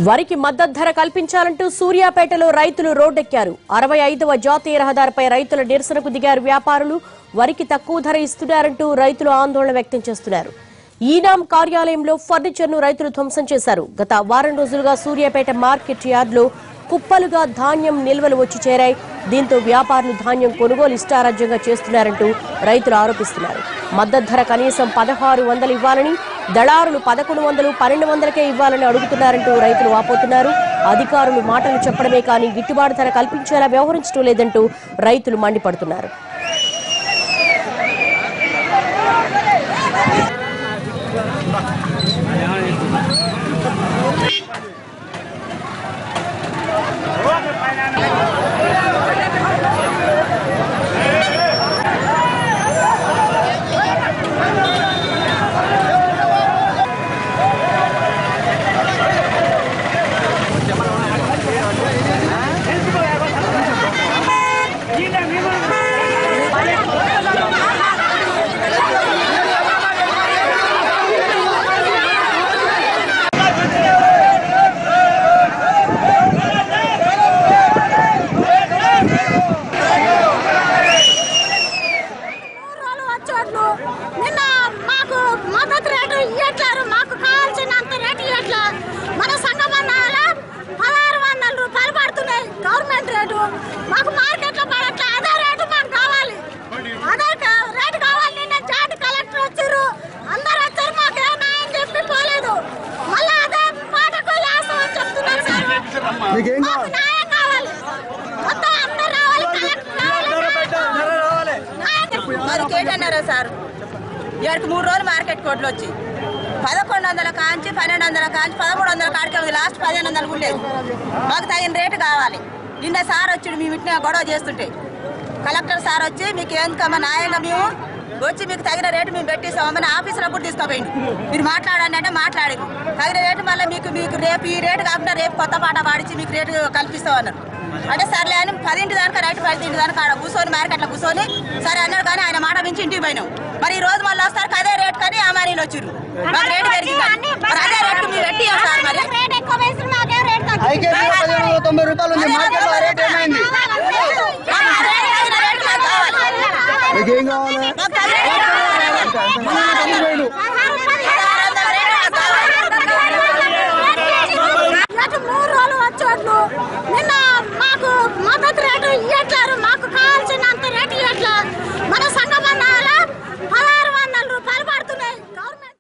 వరికి మద్దతు ధర కల్పించాలంటూ సూర్యాపేటలో రైతులు రోడ్డెక్కారు. 65వ జాతీయ రహదారిపై రైతుల నిరసనకు దిగారు వ్యాపారులు. వరికి తక్కువ ధర ఇస్తున్నారంటూ రైతులు ఆందోళన వ్యక్తం చేస్తున్నారు. ఈనాం కార్యాలయంలో ఫర్నిచర్ ను రైతులు ధ్వంసం చేశారు. గత వారం రోజులుగా సూర్యాపేట మార్కెట్ యార్డ్లో కుప్పలుగా ధాన్యం నిల్వలు వచ్చి చేరాయి. దీంతో వ్యాపారులు ధాన్యం కొనుగోలు ఇష్టారాజ్యంగా చేస్తున్నారంటూ రైతులు ఆరోపిస్తున్నారు. మద్దతు ధర కనీసం 1600 ఇవ్వాలని, దళారులు 1100, 1200కే ఇవ్వాలని అడుగుతున్నారంటూ రైతులు వాపోతున్నారు. అధికారులు మాటలు చెప్పడమే కానీ గిట్టుబాటు ధర కల్పించేలా వ్యవహరించడం లేదంటూ రైతులు మండిపడుతున్నారు. నిన్న మాకు మద్దతు రేటు ఇవ్వట్లేరు. మాకు కావాల్సినంత రేటు ఇవ్వట్లే. మన సంఘం 1600 రూపాయలు పడుతున్నాయి గవర్నమెంట్ రేటు. మాకు మార్కెట్లో పడట్లే. అదే రేటు మాకు కావాలి. అదే రేటు కావాలి. నిన్న జాయింట్ కలెక్టర్ వచ్చారు, అందరు వచ్చారు. మాకు ఏ న్యాయం చెప్పి పోలేదు. మళ్ళీ అదే పాటకు వేస్తామని చెప్తున్నారు సార్. మాకు న్యాయం కావాలి. మొత్తం అందరు రావాలి. కలెక్టర్ రావాలి. మరి ఏంటన్నారా సార్? 3 రోజులు మార్కెట్ కోట్లు వచ్చి 1100 కాంచి 1200 కాంచి 1300 కాడికి ఉంది. లాస్ట్ 1500 ఉండేది. మాకు తగిన రేటు కావాలి. నిన్న సార్ వచ్చి మేము ఇట్లా గొడవ చేస్తుంటే కలెక్టర్ సార్ వచ్చి మీకు ఎందుకమ్మా న్యాయంగా మేము వచ్చి మీకు తగిన రేటు మేము పెట్టిస్తామని ఆఫీసులో కూడా తీసుకోపోయింది. మీరు మాట్లాడండి అంటే మాట్లాడి తగిన రేటు మళ్ళీ మీకు రేపు ఈ రేటు కాకుండా రేపు కొత్త పాట పాడించి మీకు రేటు కల్పిస్తామన్నారు. అంటే సర్లే అని 10 దాకా రైట్ 10 దాకా ఆడ కూర్చొని మార్కెట్లో కూర్చొని సరే అన్నాడు. కానీ ఆయన మాట మించి ఇంటికి పోయినాం. మరి ఈ రోజు మళ్ళీ వస్తారు అదే రేట్ కానీ ఆ మనీలు వచ్చారు. మాకు రేటు పెరిగింది. మరి అదే రేటు మీరు పెట్టి సార్ మరి 90 రూపాయలు ఉంది మార్కెట్లో. ఆ రేట్ ఏమైంది? మీకేం కావాలి? 3 రోజులు వచ్చేట్లు. నిన్న మాకు మద్దతు రేటు ఇవ్వట్లేరు. మాకు కావాల్సినంత రేటు ఇవ్వట్లే. మన సంఘం 1600 రూపాయలు పడుతున్నాయి గవర్నమెంట్.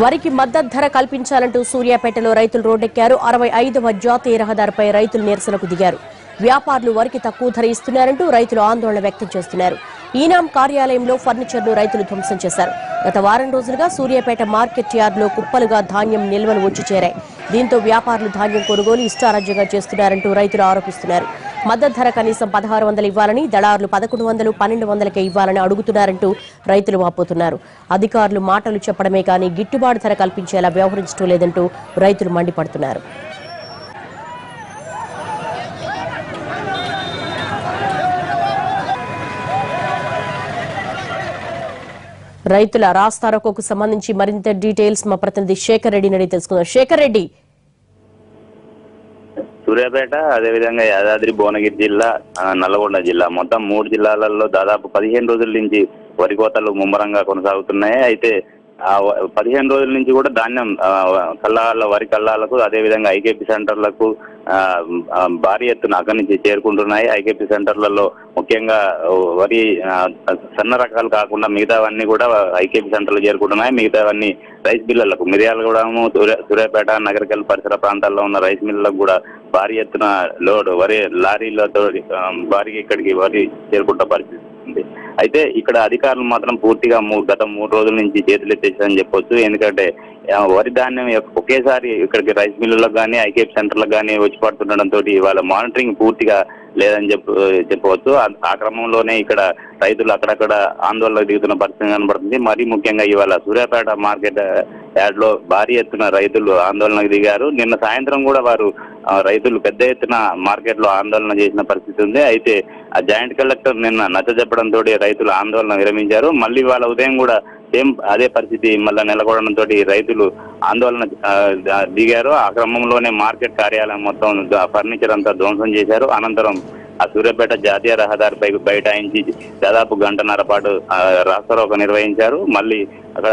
వరికి మద్దతు ధర కల్పించాలంటూ సూర్యాపేటలో రైతులు రోడ్డెక్కారు. 65వ జాతీయ రహదారిపై రైతులు నిరసనకు దిగారు. వ్యాపారులు వరికి తక్కువ ధర ఇస్తున్నారంటూ రైతులు ఆందోళన వ్యక్తం చేస్తున్నారు. ఈనాం కార్యాలయంలో ఫర్నిచర్ ను రైతులు ధ్వంసం చేశారు. గత వారం రోజులుగా సూర్యాపేట మార్కెట్ యార్డ్లో కుప్పలుగా ధాన్యం నిల్వలు వచ్చి చేరాయి. దీంతో వ్యాపారులు ధాన్యం కొనుగోలు ఇష్టారాజ్యంగా చేస్తున్నారంటూ రైతులు ఆరోపిస్తున్నారు. మద్దతు ధర కనీసం 1600 ఇవ్వాలని, దళారులు 1100, 1200కే ఇవ్వాలని అడుగుతున్నారంటూ రైతులు వాపోతున్నారు. అధికారులు మాటలు చెప్పడమే కానీ గిట్టుబాటు ధర కల్పించేలా వ్యవహరించడం లేదంటూ రైతులు మండిపడుతున్నారు. రైతుల రాస్తారోకోకు సంబంధించి మరింత డీటెయిల్స్ మా ప్రతినిధి శేఖర్ రెడ్డి అడిగి తెలుసుకుందాం. శేఖర్ రెడ్డి, సూర్యాపేట, అదేవిధంగా యాదాద్రి భువనగిరి జిల్లా, నల్లగొండ జిల్లా మొత్తం 3 జిల్లాలలో దాదాపు 15 రోజుల నుంచి వరి కోతలు ముమ్మరంగా కొనసాగుతున్నాయి. అయితే 15 రోజుల నుంచి కూడా ధాన్యం కల్లాల వరి కల్లాలకు అదేవిధంగా ఐకేపీ సెంటర్లకు భారీ ఎత్తున అక్కడి నుంచి చేరుకుంటున్నాయి. ఐకేపీ సెంటర్లలో ముఖ్యంగా వరి సన్న రకాలు కాకుండా మిగతావన్నీ కూడా ఐకేపీ సెంటర్లు చేరుకుంటున్నాయి. మిగతావన్నీ రైస్ మిల్లలకు మిర్యాలగూడెము, సూర్యాపేట, నగరికల్ పరిసర ప్రాంతాల్లో ఉన్న రైస్ మిల్లులకు కూడా భారీ ఎత్తున లోడ్ వరి లారీలతో భారీగా ఇక్కడికి వరి చేరుకుంటున్న పరిస్థితి కనబడుతుంది. అయితే ఇక్కడ అధికారులు మాత్రం పూర్తిగా గత 3 రోజుల నుంచి చేతులు ఎత్తేసారని చెప్పొచ్చు. ఎందుకంటే వరి ధాన్యం ఒకేసారి ఇక్కడికి రైస్ మిల్లులకు కానీ ఐకేప్ సెంటర్లకు కానీ వచ్చి పడుతుండడంతో వాళ్ళ మానిటరింగ్ పూర్తిగా లేదని చెప్పవచ్చు. ఆ క్రమంలోనే ఇక్కడ రైతులు అక్కడక్కడ ఆందోళనకు దిగుతున్న పరిస్థితి కనబడుతుంది. మరీ ముఖ్యంగా ఇవాళ సూర్యాపేట మార్కెట్ యార్డ్ లో భారీ ఎత్తున రైతులు ఆందోళనకు దిగారు. నిన్న సాయంత్రం కూడా వారు రైతులు పెద్ద ఎత్తున మార్కెట్ లో ఆందోళన చేసిన పరిస్థితి ఉంది. అయితే ఆ జాయింట్ కలెక్టర్ నిన్న నచ్చజెప్పడంతో రైతులు ఆందోళన విరమించారు. మళ్ళీ వాళ్ళ ఉదయం కూడా సేమ్ అదే పరిస్థితి మళ్ళీ నెలకొనడంతో రైతులు ఆందోళన దిగారు. ఆ క్రమంలోనే మార్కెట్ కార్యాలయం మొత్తం ఫర్నిచర్ అంతా ధ్వంసం చేశారు. అనంతరం ఆ సూర్యాపేట జాతీయ రహదారిపై బైఠాయించి దాదాపు గంటన్నర పాటు రాస్తారోకో నిర్వహించారు. మళ్ళీ అక్కడ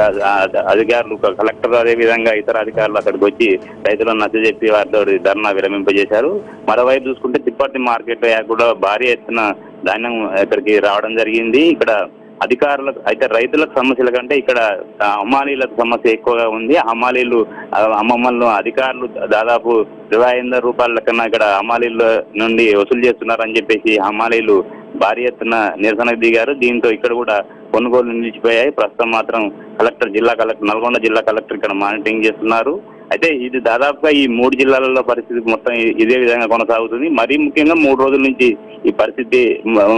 అధికారులు కలెక్టర్ అదే విధంగా ఇతర అధికారులు అక్కడికి వచ్చి రైతులను నచ్చజెప్పి వారితో ధర్నా విరమింపజేశారు. మరోవైపు చూసుకుంటే తిప్పర్తి మార్కెట్ కూడా భారీ ఎత్తున ధాన్యం ఇక్కడికి రావడం జరిగింది. ఇక్కడ అధికారులకు అయితే రైతులకు సమస్యల కంటే ఇక్కడ హమాలీలకు సమస్య ఎక్కువగా ఉంది. హమాలీలు అమ్మమ్మలను అధికారులు దాదాపు 25,000 రూపాయల కన్నా ఇక్కడ హమాలీల నుండి వసూలు చేస్తున్నారని చెప్పేసి హమాలీలు భారీ ఎత్తున నిరసనకు దిగారు. దీంతో ఇక్కడ కూడా కొనుగోలు నిలిచిపోయాయి. ప్రస్తుతం మాత్రం నల్గొండ జిల్లా కలెక్టర్ ఇక్కడ మానిటరింగ్ చేస్తున్నారు. అయితే ఇది దాదాపుగా ఈ 3 జిల్లాలలో పరిస్థితి మొత్తం ఇదే విధంగా కొనసాగుతుంది. మరీ ముఖ్యంగా 3 రోజుల నుంచి ఈ పరిస్థితి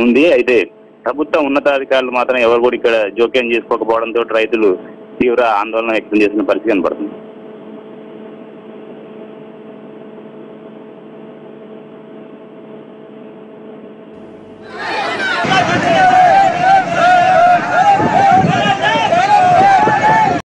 ఉంది. అయితే ప్రభుత్వ ఉన్నతాధికారులు మాత్రం ఎవరు కూడా ఇక్కడ జోక్యం చేసుకోకపోవడంతో రైతులు తీవ్ర ఆందోళన వ్యక్తం చేసిన పరిస్థితి కనబడుతుంది.